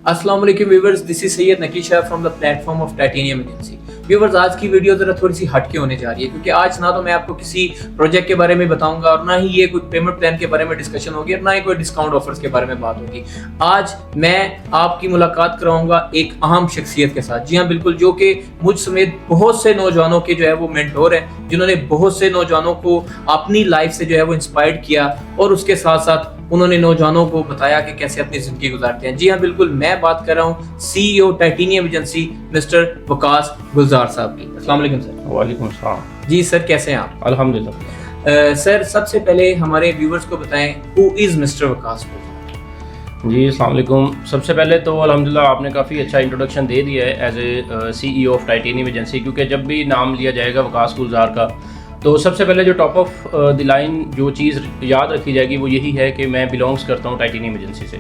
अस्सलाम वालेकुम viewers, this is Syed Nakisha from the platform of titanium agency. Viewers, आज की वीडियो जरा थोड़ी सी हटके होने जा रही है क्योंकि आज ना तो मैं आपको किसी प्रोजेक्ट के बारे में बताऊंगा और ना ही ये कोई पेमेंट प्लान के बारे में डिस्कशन होगी और ना ही कोई डिस्काउंट ऑफर्स के बारे में बात होगी। आज मैं आपकी मुलाकात कराऊंगा एक अहम शख्सियत के साथ। जी हाँ, बिल्कुल, जो कि मुझ समेत बहुत से नौजवानों के जो है वो मेंटोर हैं, जिन्होंने बहुत से नौजवानों को अपनी लाइफ से जो है वो इंस्पायर्ड किया और उसके साथ साथ उन्होंने नौजवानों को बताया कि कैसे अपनी जिंदगी गुजारते हैं। जी हाँ, बिल्कुल, मैं बात कर रहा हूँ CEO titanium agency mister Waqas Gulzar साहब की। अस्सलाम वालेकुम सर। वालेकुम सलाम। जी सर, कैसे हैं आप? अल्हम्दुलिल्लाह। सर, सबसे पहले हमारे व्यूवर्स को बताएं, हु इज मिस्टर वकास गुलजार? जी अस्सलाम वालेकुम। सबसे पहले तो अल्हम्दुलिल्लाह आपने काफ़ी अच्छा इंट्रोडक्शन दे दिया है as a CEO of titanium agency, क्योंकि जब भी नाम लिया जाएगा वकास गुलजार का तो सबसे पहले जो टॉप ऑफ द लाइन जो चीज़ याद रखी जाएगी वो यही है कि मैं बिलोंग्स करता हूँ टाइटेनियम एजेंसी से।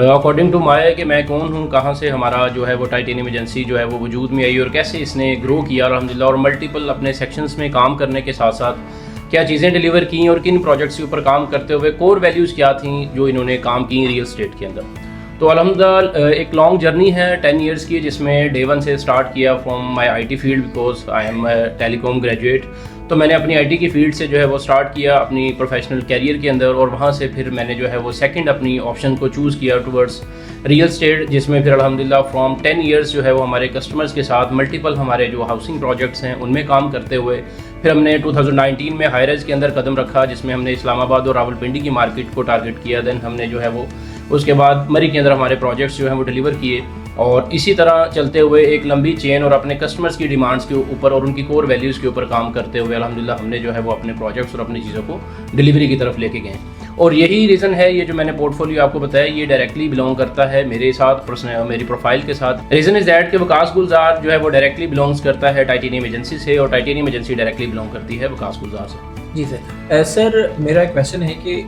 अकॉर्डिंग टू माय कि मैं कौन हूँ, कहाँ से हमारा जो है वो टाइटेनियम एजेंसी जो है वो वजूद में आई और कैसे इसने ग्रो किया अल्हम्दुलिल्लाह, और मल्टीपल अपने सेक्शंस में काम करने के साथ साथ क्या चीज़ें डिलीवर की और किन प्रोजेक्ट्स के ऊपर काम करते हुए कोर वैल्यूज़ क्या थी जो इन्होंने काम की रियल स्टेट के अंदर। तो अल्हम्दुलिल्लाह एक लॉन्ग जर्नी है 10 ईयर्स की, जिसमें डे 1 से स्टार्ट किया from my IT field because I am telecom graduate. तो मैंने अपनी IT की फील्ड से जो है वो स्टार्ट किया अपनी प्रोफेशनल कैरियर के अंदर, और वहाँ से फिर मैंने जो है वो सेकंड अपनी ऑप्शन को चूज़ किया टुवर्ड्स रियल स्टेट, जिसमें फिर अल्हम्दुलिल्लाह फ्रॉम 10 ईयर्स जो है वो हमारे कस्टमर्स के साथ मल्टीपल हमारे जो हाउसिंग प्रोजेक्ट्स हैं उनमें काम करते हुए फिर हमने 2019 में हाईराइज के अंदर कदम रखा, जिसमें हमने इस्लामाबाद और रावलपिंडी की मार्केट को टारगेट किया। देन हमने जो है वो उसके बाद मरी के अंदर हमारे प्रोजेक्ट्स जो हैं वो डिलीवर किए, और इसी तरह चलते हुए एक लंबी चेन और अपने कस्टमर्स की डिमांड्स के ऊपर और उनकी कोर वैल्यूज़ के ऊपर काम करते हुए अल्हम्दुलिल्लाह हमने जो है वो अपने प्रोजेक्ट्स और अपनी चीज़ों को डिलीवरी की तरफ लेके गए। और यही रीज़न है, ये जो मैंने पोर्टफोलियो आपको बताया ये डायरेक्टली बिलोंग करता है मेरे साथ, मेरी प्रोफाइल के साथ। रीज़न इज़ दैट कि वकास गुलजार जो है वो डायरेक्टली बिलोंग्स करता है टाइटेनियम एजेंसी से, और टाइटेनियम एजेंसी डायरेक्टली बिलोंग करती है वकास गुलजार से। जी सर। सर, मेरा एक क्वेश्चन है कि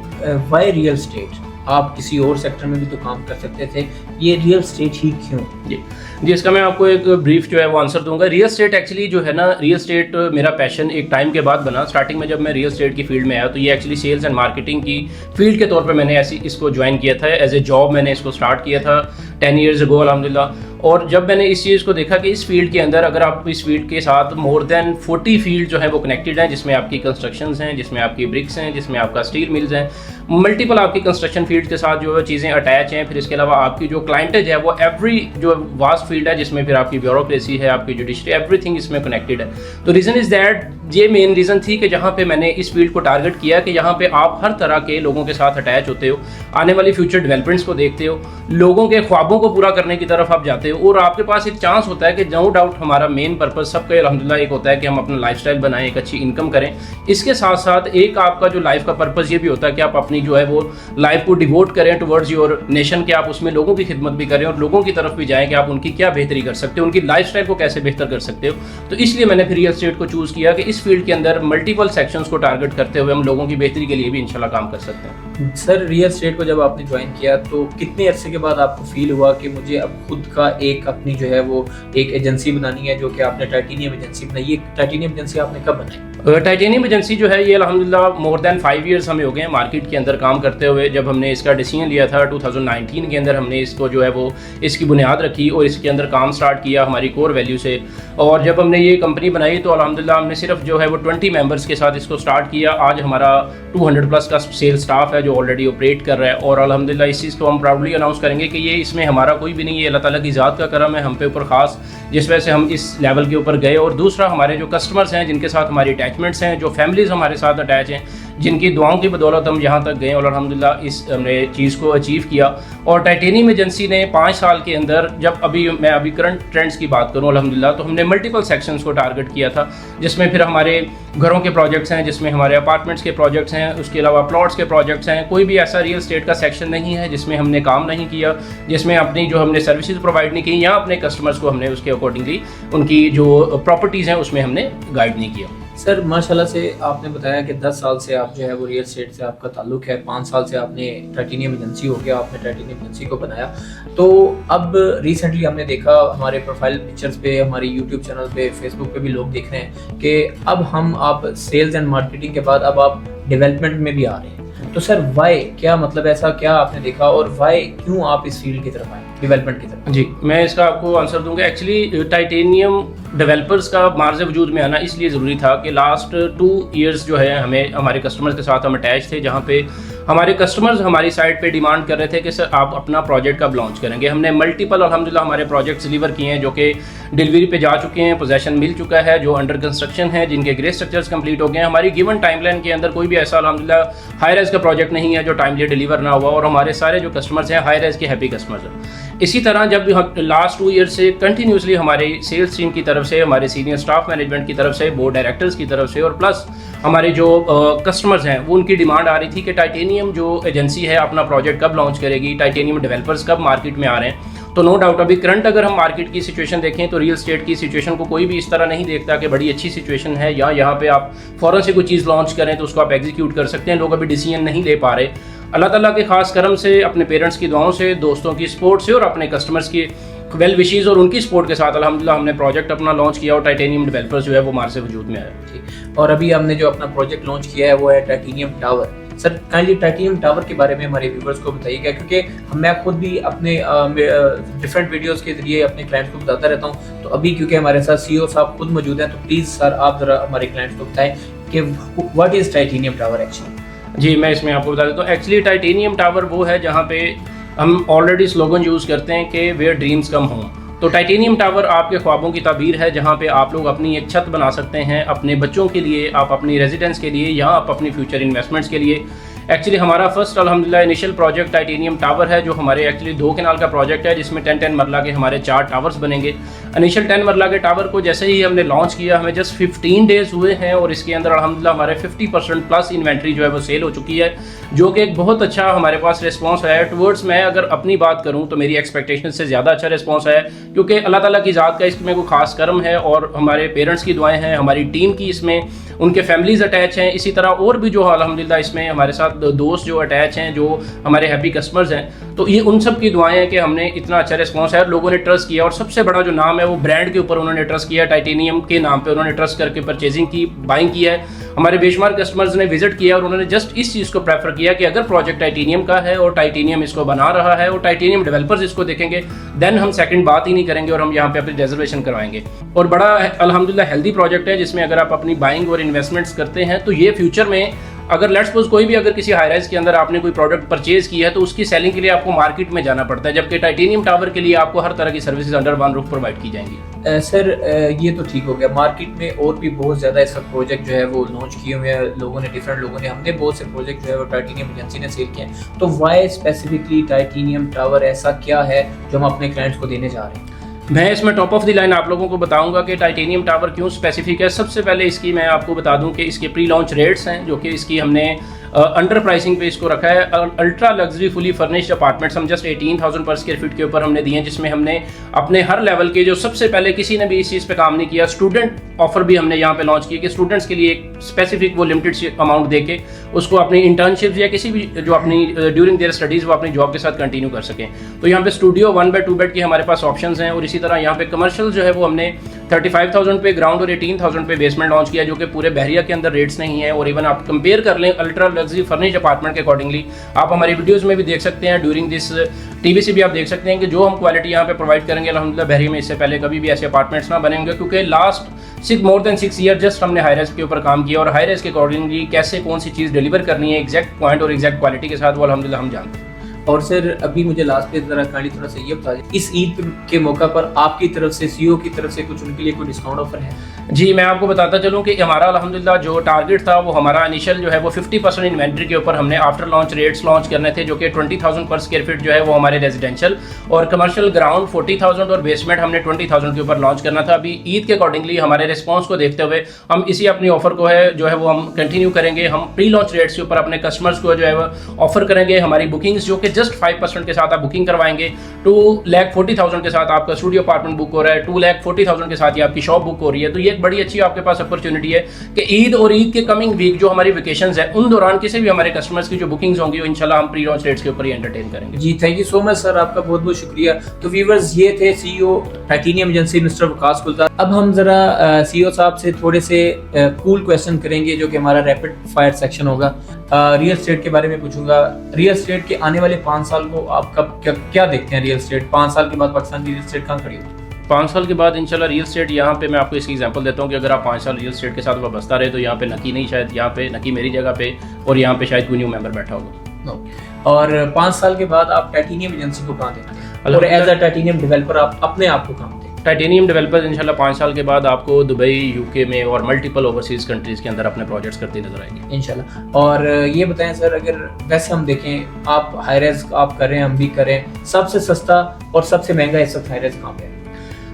वाई रियल स्टेट? आप किसी और सेक्टर में भी तो काम कर सकते थे, ये रियल स्टेट ही क्यों? जी, इसका मैं आपको एक ब्रीफ जो है वो आंसर दूंगा। रियल स्टेट एक्चुअली जो है ना, रियल स्टेट मेरा पैशन एक टाइम के बाद बना। स्टार्टिंग में जब मैं रियल स्टेट की फील्ड में आया तो ये एक्चुअली सेल्स एंड मार्केटिंग की फील्ड के तौर पे मैंने ऐसी इसको ज्वाइन किया था, एज ए जॉब मैंने इसको स्टार्ट किया था 10 ईयर्स अगो अल्हम्दुलिल्लाह। और जब मैंने इस चीज़ को देखा कि इस फील्ड के अंदर अगर आप इस फील्ड के साथ मोर देन 40 फील्ड जो है वो कनेक्टेड हैं, जिसमें आपकी कंस्ट्रक्शंस हैं, जिसमें आपकी ब्रिक्स हैं, जिसमें आपका स्टील मिल्स हैं, मल्टीपल आपकी कंस्ट्रक्शन फील्ड के साथ जो है चीज़ें अटैच हैं। फिर इसके अलावा आपकी जो क्लाइंटेज है वो एवरी जो वास्ट फील्ड है, जिसमें फिर आपकी ब्यूरोक्रेसी है, आपकी जुडिशरी, एवरीथिंग इसमें कनेक्टेड है। तो रीज़न इज़ दैट, ये मेन रीज़न थी कि जहाँ पे मैंने इस फील्ड को टारगेट किया कि यहाँ पे आप हर तरह के लोगों के साथ अटैच होते हो, आने वाली फ्यूचर डेवलपमेंट्स को देखते हो, लोगों के ख्वाबों को पूरा करने की तरफ आप जाते हो, और आपके पास एक चांस होता है कि नो डाउट हमारा मेन पर्पस सबका अल्हम्दुलिल्लाह एक होता है कि हम अपना लाइफस्टाइल बनाएं, एक अच्छी इनकम करें। इसके साथ साथ एक आपका जो लाइफ का पर्पस ये भी होता है कि आप अपनी जो है वो लाइफ को डिवोट करें टुवर्ड्स योर नेशन, कि आप उसमें लोगों की खिदमत भी करें और लोगों की तरफ भी जाएं कि आप उनकी क्या बेहतरी कर सकते हो, उनकी लाइफस्टाइल को कैसे बेहतर कर सकते हो। तो इसलिए मैंने फिर रियल स्टेट को चूज़ किया कि इस फील्ड के अंदर मल्टीपल सेक्शंस को टारगेट करते हुए हम लोगों की बेहतरी के लिए भी इंशाल्लाह काम कर सकते हैं। सर, रियल स्टेट को जब आपने ज्वाइन किया तो कितने अरसे के बाद आपको फील हुआ कि मुझे अब खुद का एक अपनी जो है वो एक एजेंसी बनानी है, जो कि आपने टाइटेनियम एजेंसी बनाई? ये टाइटेनियम एजेंसी आपने कब बनाई? टाइटेनियम एजेंसी जो है ये अल्हम्दुलिल्लाह मोर देन 5 ईयर्स हमें हो गए हैं मार्केट के अंदर काम करते हुए। जब हमने इसका डिसीजन लिया था 2019 के अंदर, हमने इसको जो है वो इसकी बुनियाद रखी और इसके अंदर काम स्टार्ट किया हमारी कोर वैल्यू से। और जब हमने ये कंपनी बनाई तो अल्हम्दुलिल्लाह हमने सिर्फ जो है वो 20 मेंबर्स के साथ इसको स्टार्ट किया। आज हमारा 200 प्लस का सेल्स स्टाफ है जो ऑलरेडी ऑपरेट कर रहा है, और अल्हम्दुलिल्लाह इस चीज़ को हम प्राउडली अनाउंस करेंगे कि ये इसमें हमारा कोई भी नहीं है, अल्लाह ताला की ज़ात का करम है हम पे ऊपर ख़ास, जिस वजह से हम इस लेवल के ऊपर गए। और दूसरा, हमारे जो कस्टमर्स हैं जिनके साथ हमारी अटैचमेंट्स हैं, जो फैमिलीज़ हमारे साथ अटैच हैं, जिनकी दुआओं की बदौलत हम यहाँ तक गए और अल्हम्दुलिल्लाह इस हमने चीज़ को अचीव किया। और टाइटेनियम एजेंसी ने 5 साल के अंदर, जब मैं अभी करंट ट्रेंड्स की बात करूँ अल्हम्दुलिल्लाह, तो हमने मल्टीपल सेक्शंस को टारगेट किया था, जिसमें फिर हमारे घरों के प्रोजेक्ट्स हैं, जिसमें हमारे अपार्टमेंट्स के प्रोजेक्ट्स हैं, उसके अलावा प्लॉट्स के प्रोजेक्ट्स हैं। कोई भी ऐसा रियल स्टेट का सेक्शन नहीं है जिसमें हमने काम नहीं किया, जिसमें अपनी जो हमने सर्विसेज प्रोवाइड नहीं की, या अपने कस्टमर्स को हमने उसके अकॉर्डिंगली उनकी जो प्रॉपर्टीज़ हैं उसमें हमने गाइड नहीं किया। सर, माशाल्लाह से आपने बताया कि 10 साल से आप जो है वो रियल स्टेट से आपका ताल्लुक है, 5 साल से आपने टाइटेनियम एजेंसी हो गया, आपने टाइटेनियम एजेंसी को बनाया। तो अब रिसेंटली हमने देखा हमारे प्रोफाइल पिक्चर्स पे, हमारी यूट्यूब चैनल पे, फेसबुक पे भी लोग देख रहे हैं कि अब आप सेल्स एंड मार्केटिंग के बाद अब आप डेवलपमेंट में भी आ रहे हैं। तो सर वाई क्या मतलब, ऐसा क्या आपने देखा और वाई क्यों आप इस फील्ड की तरफ आए, डेवलपमेंट की तरफ? जी, मैं इसका आपको आंसर दूंगा। एक्चुअली टाइटेनियम डेवलपर्स का मार्ज वजूद में आना इसलिए ज़रूरी था कि लास्ट 2 ईयर्स जो है हमें हमारे कस्टमर्स के साथ हम अटैच थे, जहाँ पे हमारे कस्टमर्स हमारी साइट पे डिमांड कर रहे थे कि सर आप अपना प्रोजेक्ट कब लॉन्च करेंगे। हमने मल्टीपल अल्हम्दुलिल्लाह हमारे प्रोजेक्ट्स डिलीवर किए हैं जो कि डिलीवरी पे जा चुके हैं, पोजेसन मिल चुका है, जो अंडर कंस्ट्रक्शन है, जिनके ग्रे स्ट्रक्चर्स कंप्लीट हो गए हैं। हमारी गिवन टाइमलाइन के अंदर कोई भी ऐसा अल्हम्दुलिल्लाह हाई रेज का प्रोजेक्ट नहीं है जो टाइमली डिलीवर ना हुआ, और हमारे सारे जो कस्टमर्स हैं हाई रेज के हैप्पी कस्टमर्स हैं। इसी तरह जब लास्ट 2 ईयर से कंटिन्यूसली हमारे सेल्स टीम की तरफ से, हमारे सीनियर स्टाफ मैनेजमेंट की तरफ से, बोर्ड डायरेक्टर्स की तरफ से और प्लस हमारे जो कस्टमर्स हैं वो उनकी डिमांड आ रही थी कि टाइटेनियम जो एजेंसी है अपना प्रोजेक्ट कब लॉन्च करेगी, टाइटेनियम डेवलपर्स कब मार्केट में आ रहे हैं। तो नो डाउट अभी करंट अगर हम मार्केट की सिचुएशन देखें तो रियल स्टेट की सिचुएशन को कोई भी इस तरह नहीं देखता कि बड़ी अच्छी सिचुएशन है या यहाँ पे आप फ़ौरन से कोई चीज़ लॉन्च करें तो उसको आप एग्जीक्यूट कर सकते हैं। लोग अभी डिसीजन नहीं ले पा रहे। अल्लाह ताला के खास करम से, अपने पेरेंट्स की दुआओं से, दोस्तों की सपोर्ट से और अपने कस्टमर्स की वेल विशीज़ और उनकी सपोर्ट के साथ अल्हम्दुलिल्लाह हमने प्रोजेक्ट अपना लॉन्च किया और टाइटेनियम डेवलपर्स जो है वो मार्च से वजूद में आया। और अभी हमने जो अपना प्रोजेक्ट लॉन्च किया है वो है titanium tower. Sir kindly titanium tower के बारे में हमारे व्यूवर्स को बताइएगा, क्योंकि मैं खुद भी अपने डिफरेंट वीडियोस के जरिए अपने क्लाइंट्स को बताता रहता हूँ। तो अभी क्योंकि हमारे साथ सीईओ साहब खुद मौजूद हैं, तो प्लीज़ सर आप ज़रा हमारे क्लाइंट्स को बताएं कि what is titanium tower actually. जी, मैं इसमें आपको बता देता हूँ। एक्चुअली टाइटेनियम टावर वो है जहाँ पे हम ऑलरेडी स्लोगन यूज़ करते हैं कि वेयर ड्रीम्स कम होम। तो टाइटेनियम टावर आपके ख्वाबों की ताबीर है, जहाँ पे आप लोग अपनी एक छत बना सकते हैं अपने बच्चों के लिए, आप अपनी रेजिडेंस के लिए, या आप अपनी फ्यूचर इन्वेस्टमेंट्स के लिए। एक्चुअली हमारा फर्स्ट अल्हम्दुलिल्लाह इनिशियल प्रोजेक्ट टाइटेनियम टावर है, जो हमारे एक्चुअली 2 कनाल का प्रोजेक्ट है, जिसमें 10 मरला के हमारे 4 टावर्स बनेंगे। इनिशियल 10 मरला के टावर को जैसे ही हमने लॉन्च किया, हमें जस्ट 15 डेज हुए हैं और इसके अंदर अल्हम्दुलिल्लाह हमारे 50% प्लस इन्वेंट्री जो है वो सेल हो चुकी है, जो कि एक बहुत अच्छा हमारे पास रिस्पॉन्स आया है टुवर्ड्स। मैं अगर अपनी बात करूँ तो मेरी एक्सपेक्टेशन से ज़्यादा अच्छा रिस्पॉन्स आया, क्योंकि अल्लाह ताला की ज़ात का इसमें कोई खास करम है और हमारे पेरेंट्स की दुआएं हैं, हमारी टीम की इसमें उनके फैमिलीज अटैच हैं। इसी तरह और भी जो अल्हम्दुलिल्लाह इसमें हमारे साथ दोस्त जो अटैच हैं, जो हमारे हैप्पी कस्टमर्स हैं, तो ये उन सब की दुआएं हैं कि हमने इतना अच्छा रिस्पॉन्स है और लोगों ने ट्रस्ट किया। और सबसे बड़ा जो नाम है वो ब्रांड के ऊपर उन्होंने ट्रस्ट किया, टाइटेनियम के नाम पे उन्होंने ट्रस्ट करके परचेजिंग की, बाइंग की है। हमारे बेशुमार कस्टमर्स ने विजिट किया और उन्होंने जस्ट इस चीज़ को प्रेफर किया कि अगर प्रोजेक्ट टाइटेनियम का है और टाइटेनियम इसको बना रहा है और टाइटेनियम डेवलपर्स इसको देखेंगे, देन हम सेकंड बात ही नहीं करेंगे और हम यहाँ पे अपनी रिजर्वेशन करवाएंगे। और बड़ा अल्हम्दुलिल्लाह हेल्दी प्रोजेक्ट है, जिसमें अगर आप अपनी बाइंग और इन्वेस्टमेंट्स करते हैं तो ये फ्यूचर में अगर लेट्स सपोज कोई भी अगर किसी हाई राइज के अंदर आपने कोई प्रोडक्ट परचेज किया है तो उसकी सेलिंग के लिए आपको मार्केट में जाना पड़ता है, जबकि टाइटेनियम टावर के लिए आपको हर तरह की services under one roof provide की जाएंगी। सर ये तो ठीक हो गया, मार्केट में और भी बहुत ज़्यादा इसका प्रोजेक्ट जो है वो लॉन्च किए हुए हैं लोगों ने, डिफरेंट लोगों ने, हमने बहुत से प्रोजेक्ट जो है वो टाइटेनियम एजेंसी ने सेल किए हैं। तो वाई स्पेसिफिकली टाइटेनियम टावर ऐसा क्या है जो हम अपने क्लाइंट्स को देने जा रहे हैं? मैं इसमें टॉप ऑफ द लाइन आप लोगों को बताऊंगा कि टाइटेनियम टावर क्यों स्पेसिफिक है। सबसे पहले इसकी मैं आपको बता दूं कि इसके प्री लॉन्च रेट्स हैं, जो कि इसकी हमने अंडर प्राइसिंग पे इसको रखा है। Ultra luxury fully furnished apartments हम जस्ट 18,000 पर स्क्वायर फीट के ऊपर हमने दिए हैं, जिसमें हमने अपने हर लेवल के, जो सबसे पहले किसी ने भी इस चीज़ पे काम नहीं किया, स्टूडेंट ऑफर भी हमने यहाँ पे लॉन्च किया कि स्टूडेंट्स के लिए एक स्पेसिफिक वो लिमिटेड अमाउंट दे के उसको अपनी इंटर्नशिप या किसी भी जो अपनी ड्यूरिंग देयर स्टडीज़ वो अपनी जॉब के साथ कंटिन्यू कर सकें। तो यहाँ पे स्टूडियो 1 बेड 2 बेड की हमारे पास ऑप्शंस हैं। और इसी तरह यहाँ पे कमर्शियल जो है वो हमने 35,000 पे ग्राउंड और 18,000 पे बेसमेंट लॉन्च किया, जो कि पूरे बहरिया के अंदर रेट्स नहीं है। और इवन आप कंपेयर कर लें अल्ट्रा लग्जरी फर्निश्ड अपार्टमेंट के अकॉर्डिंगली, आप हमारी वीडियोज़ में भी देख सकते हैं, ड्यूरिंग दिस टीवीसी भी आप देख सकते हैं कि जो हम क्वालिटी यहाँ पे प्रोवाइड करेंगे अल्हम्दुलिल्लाह बहरिया में इससे पहले कभी भी ऐसे अपार्टमेंट्स ना बने होंगे, क्योंकि last more than 6 year just हमने हाई राइज के ऊपर काम किया और हाई राइज के अकॉर्डिंगली कैसे कौन सी चीज़ डिलीवर करनी है एग्जैक्ट पॉइंट और एग्जैक्ट क्वालिटी के साथ, वो अल्हम्दुलिल्लाह हम जानते हैं। और सर अभी मुझे लास्ट पे जरा खाली थोड़ा सा ये बता दें, इस ईद के मौका पर आपकी तरफ से, सीईओ की तरफ से कुछ उनके लिए कोई डिस्काउंट ऑफर है? जी, मैं आपको बताता चलूँ कि हमारा अल्हम्दुलिल्लाह जो टारगेट था वो हमारा इनिशियल जो है वो 50% इन्वेंट्री के ऊपर हमने आफ्टर लॉन्च रेट्स लॉन्च करने थे, जो कि 20,000 पर स्क्वायर फीट जो है वो हमारे रेजिडेंशियल, और कमर्शियल ग्राउंड 40,000 और बेसमेंट हमने 20,000 के ऊपर लॉन्च करना था। अभी ईद के अकॉर्डिंगली हमारे रिस्पॉन्स को देखते हुए हम इसी अपनी ऑफर को है जो है वो हम कंटिन्यू करेंगे। हम प्री लॉन्च रेट्स के ऊपर अपने कस्टमर्स को जो है वो ऑफर करेंगे। हमारी बुकिंग्स जो कि जस्ट 5% के साथ आप बुकिंग करवाएंगे, 2,40,000 के साथ आपका स्टूडियो अपार्टमेंट बुक हो रहा है, 2,40,000 के साथ ही आपकी शॉप बुक हो रही है। तो ये एक बड़ी अच्छी आपके पास अपॉर्चुनिटी है कि ईद और ईद के कमिंग वीक जो हमारी वेकेशंस है उन दौरान किसी भी हमारे कस्टमर्स की जो बुकिंग्स होंगी वो इंशाल्लाह हम प्री लॉन्च रेट्स के ऊपर ही एंटरटेन करेंगे। जी thank you so much sir, आपका बहुत बहुत शुक्रिया। तो व्यूअर्स ये थे CEO titanium agency mister Waqas Gulzar. अब हम जरा सीईओ साहब से थोड़े से कूल क्वेश्चन करेंगे जो कि हमारा रैपिड फायर सेक्शन होगा। रियल एस्टेट के बारे में पूछूंगा। रियल एस्टेट के आने वाले 5 साल को आप कब क्या देखते हैं? रियल एस्टेट 5 साल के बाद पाकिस्तान की रियल एस्टेट कहाँ खड़ी होगी? 5 साल के बाद इंशाल्लाह रियल एस्टेट यहाँ पे मैं आपको इसकी एग्जांपल देता हूँ कि अगर आप 5 साल रियल एस्टेट के साथ वाबस्ता रहे तो यहाँ पे नकी नहीं, शायद यहाँ पे नकी मेरी जगह पे और यहाँ पे शायद कोई न्यू मेंबर बैठा होगा। और 5 साल के बाद आप टाइटेनियम एजेंसी को कहाँ देखते हैं और एज अ टाइटेनियम डेवलपर आप अपने आप को कहाँ देखते हैं? टाइटेनियम डेवलपर इंशाल्लाह 5 साल के बाद आपको दुबई, यूके में और मल्टीपल ओवरसीज कंट्रीज के अंदर अपने प्रोजेक्ट्स करते नजर आएंगे इंशाल्लाह। और ये बताएं सर, अगर वैसे हम देखें आप हाई रेज आप करें, हम भी करें, सबसे सस्ता और सबसे महंगा इस वक्त हाई रेज कहाँ पे है?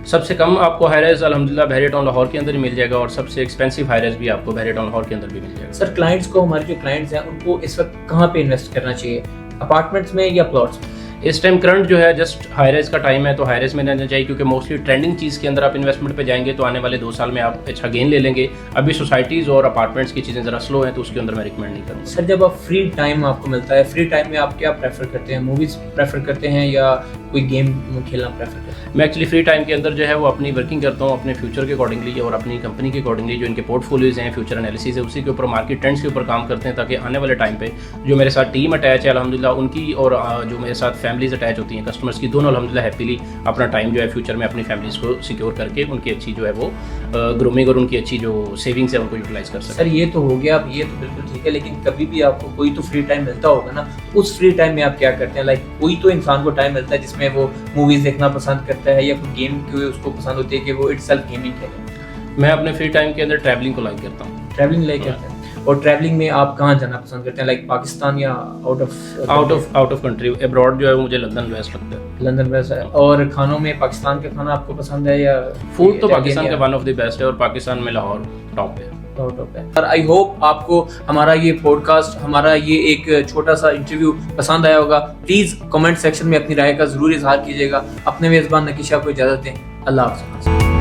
सबसे कम आपको हाई रेज अल्हम्दुलिल्लाह बहरिया टाउन लाहौर के अंदर ही मिल जाएगा और सबसे एक्सपेंसिव हाई रेज भी आपको बहरिया टाउन लाहौर के अंदर भी मिल जाएगा। सर क्लाइंट्स को, हमारे जो क्लाइंट्स हैं उनको इस वक्त कहाँ पे इन्वेस्ट करना चाहिए, अपार्टमेंट्स में या प्लॉट्स में? इस टाइम करंट जो है जस्ट हाई रेज का टाइम है तो हाई रेज में रहना चाहिए क्योंकि मोस्टली ट्रेंडिंग चीज़ के अंदर आप इन्वेस्टमेंट पे जाएंगे तो आने वाले 2 साल में आप अच्छा गेन ले लेंगे। अभी सोसाइटीज़ और अपार्टमेंट्स की चीज़ें ज़रा स्लो हैं तो उसके अंदर मैं रिकमेंड नहीं करूँगा। सर जब आप फ्री टाइम आपको मिलता है, फ्री टाइम में आप क्या प्रेफर करते हैं? मूवीज प्रेफर करते हैं या कोई गेम खेलना प्रेफर करते हैं? मैं एक्चुअली फ्री टाइम के अंदर जो है वो अपनी वर्किंग करता हूँ अपने फ्यूचर के अकॉर्डिंगली और अपनी कंपनी के अकॉर्डिंगली जो इनके पोर्टफोलियोज हैं, फ्यूचर एनालिसिस है, उसी के ऊपर मार्केट ट्रेंड्स के ऊपर काम करते हैं ताकि आने वाले टाइम पे जो मेरे साथ टीम अटैच है अल्हम्दुलिल्लाह उनकी और जो मेरे साथ फैमिलीज अटैच होती हैं कस्टमर्स की, दोनों अल्हम्दुलिल्लाह हैप्पीली अपना टाइम जो है फ्यूचर में अपनी फैमिलीज को सिक्योर करके उनकी अच्छी जो है वो ग्रूमिंग और उनकी अच्छी जो सेविंग्स है उनको यूटिलाइज कर सकें। सर ये तो हो गया, ये तो बिल्कुल ठीक है, लेकिन कभी भी आपको कोई तो फ्री टाइम मिलता होगा ना, उस फ्री टाइम में आप क्या करते हैं? लाइक कोई तो इंसान को टाइम मिलता है जिसमें वो मूवीज देखना पसंद करता है या कोई गेम की उसको पसंद होती है कि वो इटसेल्फ गेमिंग खेले। मैं अपने फ्री टाइम के अंदर ट्रैवलिंग को लाइक करता हूँ। ट्रैवलिंग लाइक करते हैं? और ट्रैवलिंग में आप कहाँ जाना पसंद करते हैं? लाइक पाकिस्तान या आउट ऑफ कंट्री? अब्रॉड जो है मुझे लंदन बेस्ट लगता है। लंदन बेस्ट है। और खानों में पाकिस्तान का खाना आपको पसंद है या फूड? तो पाकिस्तान का वन ऑफ द बेस्ट है और पाकिस्तान में लाहौर टॉप है। और आई होप आपको हमारा ये पॉडकास्ट, हमारा ये एक छोटा सा इंटरव्यू पसंद आया होगा। प्लीज कमेंट सेक्शन में अपनी राय का जरूर इजहार कीजिएगा। अपने मेजबान नकीशा को इजाजत दें। अल्लाह हाफ़िज़।